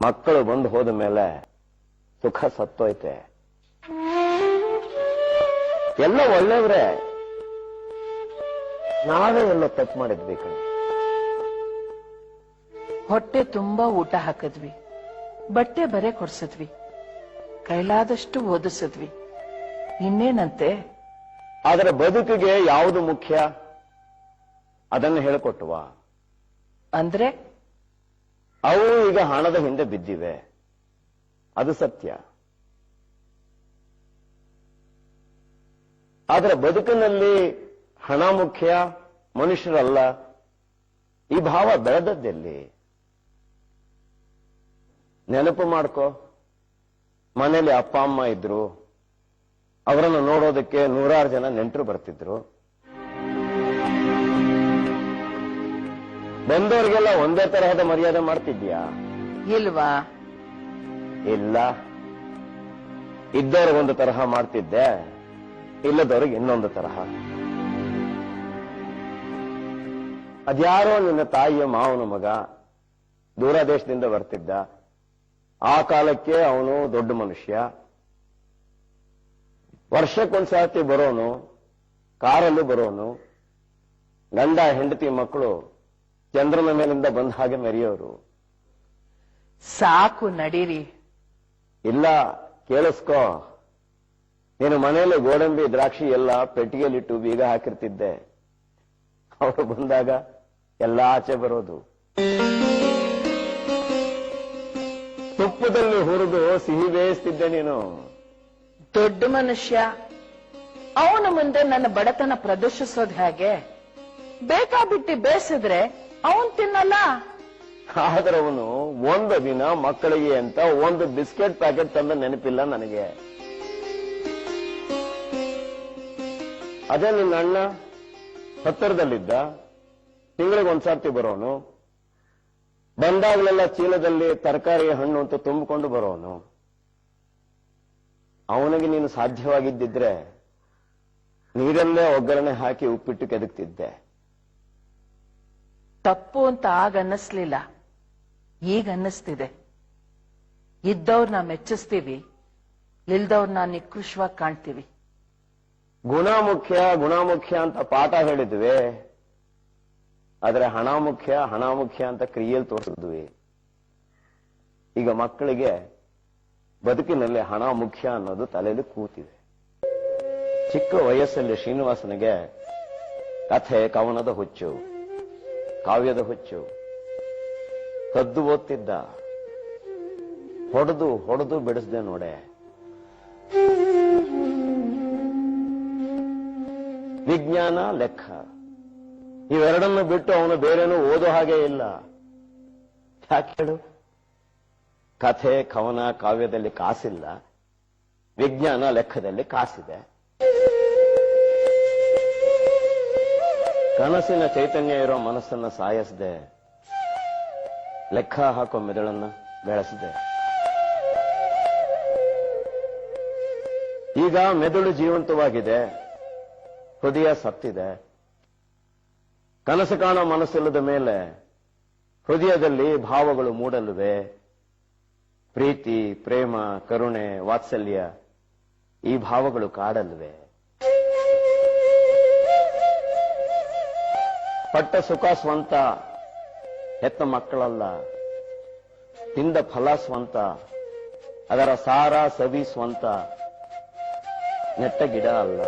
ಮಕ್ಕಳು ಬಂದು ಹೋದ ಮೇಲೆ ಸುಖ ಸತ್ತೋಯ್ತೆ. ಎಲ್ಲ ಒಳ್ಳೆಯವ್ರೆ, ನಾವೇ ಎಲ್ಲೋ ತಪ್ಪು ಮಾಡಿದ್ವಿ ಕಣೆ. ಹೊಟ್ಟೆ ತುಂಬಾ ಊಟ ಹಾಕಿದ್ವಿ, ಬಟ್ಟೆ ಬರೆ ಕೊಡ್ಸಿದ್ವಿ, ಕೈಲಾದಷ್ಟು ಓದಿಸಿದ್ವಿ, ಇನ್ನೇನಂತೆ. ಆದರೆ ಬದುಕಿಗೆ ಯಾವುದು ಮುಖ್ಯ ಅದನ್ನು ಹೇಳಿಕೊಟ್ಟುವ. ಅಂದ್ರೆ ಅವು ಈಗ ಹಣದ ಹಿಂದೆ ಬಿದ್ದಿವೆ, ಅದು ಸತ್ಯ. ಆದರೆ ಬದುಕಿನಲ್ಲಿ ಹಣ ಮುಖ್ಯ, ಮನುಷ್ಯರಲ್ಲ, ಈ ಭಾವ ಬೆಳೆದದ್ದೆಲ್ಲಿ? ನೆನಪು ಮಾಡ್ಕೋ, ಮನೇಲಿ ಅಪ್ಪ ಅಮ್ಮ ಇದ್ರು, ಅವರನ್ನು ನೋಡೋದಕ್ಕೆ 100 ಜನ ನೆಂಟರು ಬರ್ತಿದ್ರು. ಬಂದವರಿಗೆಲ್ಲ ಒಂದೇ ತರಹದ ಮರ್ಯಾದೆ ಮಾಡ್ತಿದ್ಯಾ? ಇಲ್ವಾ? ಇಲ್ಲ. ಇದ್ದವ್ರಿಗೊಂದು ತರಹ ಮಾಡ್ತಿದ್ದೆ, ಇಲ್ಲದವ್ರಿಗೆ ಇನ್ನೊಂದು ತರಹ. ಅದ್ಯಾರೋ ನಿನ್ನ ತಾಯಿಯ ಮಾವನ ಮಗ ದೂರ ದೇಶದಿಂದ ಬರ್ತಿದ್ದ. ಆ ಕಾಲಕ್ಕೆ ಅವನು ದೊಡ್ಡ ಮನುಷ್ಯ. ವರ್ಷಕ್ಕೊಂದ್ಸತಿ ಬರೋನು, ಕಾರಲ್ಲೂ ಬರೋನು. ಗಂಡ ಹೆಂಡತಿ ಮಕ್ಕಳು ಚಂದ್ರನ ಮೇಲಿಂದ ಬಂದ ಹಾಗೆ ಮೆರೆಯೋರು. ಸಾಕು ನಡೀರಿ. ಇಲ್ಲ, ಕೇಳಿಸ್ಕೋ. ನೀನು ಮನೆಯಲ್ಲಿ ಗೋಡಂಬಿ ದ್ರಾಕ್ಷಿ ಎಲ್ಲ ಪೆಟ್ಟಿಗೆಲಿಟ್ಟು ಬೀಗ ಹಾಕಿರ್ತಿದ್ದೆ. ಅವರು ಬಂದಾಗ ಎಲ್ಲ ಆಚೆ ಬರೋದು. ತುಪ್ಪದಲ್ಲಿ ಹುರಿದು ಸಿಹಿ ಬೇಯಿಸ್ತಿದ್ದೆ ನೀನು. ದೊಡ್ಡ ಮನುಷ್ಯ, ಅವನ ಮುಂದೆ ನನ್ನ ಬಡತನ ಪ್ರದರ್ಶಿಸೋದು ಹೇಗೆ? ಬೇಕಾಬಿಟ್ಟಿ ಬೇಯಿಸಿದ್ರೆ ಅವನ್ ತಿನ್ನಲ್ಲ. ಆದ್ರೆ ಅವನು ಒಂದು ದಿನ ಮಕ್ಕಳಿಗೆ ಅಂತ ಒಂದು ಬಿಸ್ಕೆಟ್ ಪ್ಯಾಕೆಟ್ ತಂದ ನೆನಪಿಲ್ಲ ನನಗೆ. ಅದೇ ನಿನ್ನ ಅಣ್ಣ ಹತ್ತಿರದಲ್ಲಿದ್ದ, ತಿಂಗಳಿಗೊಂದ್ಸರ್ತಿ ಬರೋನು. ಬಂದಾಗಲೆಲ್ಲ ಚೀಲದಲ್ಲಿ ತರಕಾರಿ ಹಣ್ಣು ಅಂತ ತುಂಬಿಕೊಂಡು ಬರೋನು. ಅವನಿಗೆ ನೀನು ಸಾಧ್ಯವಾಗಿದ್ದಿದ್ರೆ ನೀರಲ್ಲೇ ಒಗ್ಗರಣೆ ಹಾಕಿ ಉಪ್ಪಿಟ್ಟು ಕೆದಕ್ತಿದ್ದೆ. ತಪ್ಪು ಅಂತ ಆಗ ಅನ್ನಿಸ್ಲಿಲ್ಲ, ಈಗ ಅನ್ನಿಸ್ತಿದೆ. ಇದ್ದವ್ರನ್ನ ಮೆಚ್ಚಿಸ್ತೀವಿ, ಇಲ್ದವ್ರನ್ನ ನಿಕೃಷ್ಟವಾಗಿ ಕಾಣ್ತೀವಿ. ಗುಣ ಮುಖ್ಯ, ಗುಣ ಮುಖ್ಯ ಅಂತ ಪಾಠ ಹೇಳಿದ್ವಿ. ಆದ್ರೆ ಹಣ ಮುಖ್ಯ, ಹಣ ಮುಖ್ಯ ಅಂತ ಕ್ರಿಯೆಯಲ್ಲಿ ತೋರಿಸಿದ್ವಿ. ಈಗ ಮಕ್ಕಳಿಗೆ ಬದುಕಿನಲ್ಲಿ ಹಣ ಮುಖ್ಯ ಅನ್ನೋದು ತಲೆಯಲ್ಲಿ ಕೂತಿದೆ. ಚಿಕ್ಕ ವಯಸ್ಸಲ್ಲಿ ಶ್ರೀನಿವಾಸನಿಗೆ ಕಥೆ ಕವನದ ಹುಚ್ಚು, ಕಾವ್ಯದ ಹುಚ್ಚು. ಕದ್ದು ಓದ್ತಿದ್ದ. ಹೊಡೆದು ಹೊಡೆದು ಬಿಡಿಸ್ದೆ ನೋಡೆ. ವಿಜ್ಞಾನ, ಲೆಕ್ಕ ಇವೆರಡನ್ನು ಬಿಟ್ಟು ಅವನು ಬೇರೇನೂ ಓದೋ ಹಾಗೆ ಇಲ್ಲ. ಯಾಕೆ ಹೇಳು? ಕಥೆ ಕವನ ಕಾವ್ಯದಲ್ಲಿ ಕಾಸಿಲ್ಲ, ವಿಜ್ಞಾನ ಲೆಕ್ಕದಲ್ಲಿ ಕಾಸಿದೆ. ಕನಸಿನ ಚೈತನ್ಯ ಇರೋ ಮನಸ್ಸನ್ನ ಸಾಯಿಸದೆ ಲೆಕ್ಕ ಹಾಕೋ ಮೆದುಳನ್ನ ಬೆಳೆಸಿದೆ. ಈಗ ಮೆದುಳು ಜೀವಂತವಾಗಿದೆ, ಹೃದಯ ಸತ್ತಿದೆ. ಕನಸು ಕಾಣೋ ಮನಸ್ಸಿಲ್ಲದ ಮೇಲೆ ಹೃದಯದಲ್ಲಿ ಭಾವಗಳು ಮೂಡಲ್ವೇ? ಪ್ರೀತಿ, ಪ್ರೇಮ, ಕರುಣೆ, ವಾತ್ಸಲ್ಯ ಈ ಭಾವಗಳು ಕಾಡಲ್ವೇ? ಪಟ್ಟ ಸುಖ ಸ್ವಂತ, ಹೆತ್ತ ಮಕ್ಕಳಲ್ಲ. ತಿಂದ ಫಲ ಸ್ವಂತ, ಅದರ ಸಾರ ಸವಿ ಸ್ವಂತ, ನೆಟ್ಟ ಗಿಡ ಅಲ್ಲ.